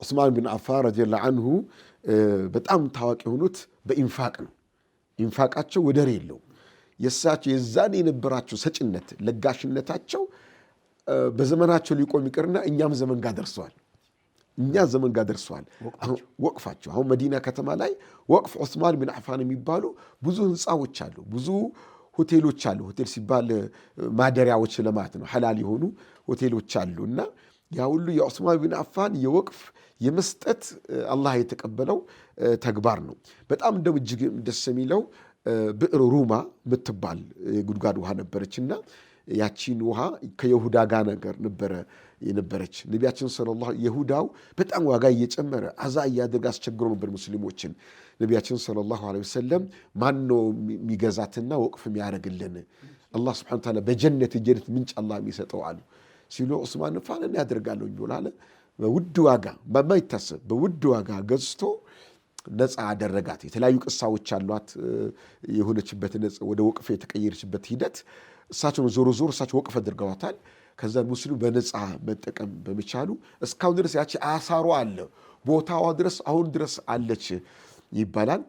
ዑስማን ብን አፋን ረዲየላሁ አንሁ በጣም ታዋቂ የሆኑት በኢንፋቅ ነው። ኢንፋቃቸው ወደር የለው። የእሳቸው የዛን የነበራቸው ሰጭነት ለጋሽነታቸው በዘመናቸው ሊቆም ይቅርና እኛም ዘመን ጋር ደርሰዋል። ወቅፋቸው አሁን መዲና ከተማ ላይ ወቅፍ ዑስማን ብን አፋን የሚባሉ ብዙ ህንፃዎች አሉ፣ ብዙ ሆቴሎች አሉ። ሆቴል ሲባል ማደሪያዎች ለማለት ነው። ሐላል የሆኑ ሆቴሎች አሉ። እና ያ ሁሉ የዑስማን ብን አፋን የወቅፍ የመስጠት አላህ የተቀበለው ተግባር ነው። በጣም እንደው እጅግ ደስ የሚለው ብዕር ሩማ የምትባል ጉድጓድ ውሃ ነበረችና ያቺን ውሃ ከይሁዳ ጋር ነገር የነበረች ነቢያችን ሰለላሁ ይሁዳው በጣም ዋጋ እየጨመረ አዛ እያደረገ አስቸግሮ ነበር ሙስሊሞችን። ነቢያችን ሰለላሁ ዐለይሂ ወሰለም ማን ነው የሚገዛትና ወቅፍ የሚያደርግልን? አላህ ሱብሓነሁ ወተዓላ በጀነት ምንጭ አላህ የሚሰጠው አሉ ሲሉ ዑስማን ፋለን ያደርጋለሁ ይላል። በውድ ዋጋ በማይታሰብ በውድ ዋጋ ገዝቶ ነፃ አደረጋት። የተለያዩ ቅሳዎች አሏት። የሆነችበት ነፃ ወደ ወቅፍ የተቀየረችበት ሂደት እሳቸው ዞሮ እሳቸው ወቅፍ አድርገዋታል። ከዛ ሙስሊሙ በነፃ መጠቀም በመቻሉ እስካሁን ድረስ ያቺ አሳሯ አለ ቦታዋ ድረስ አሁን ድረስ አለች ይባላል።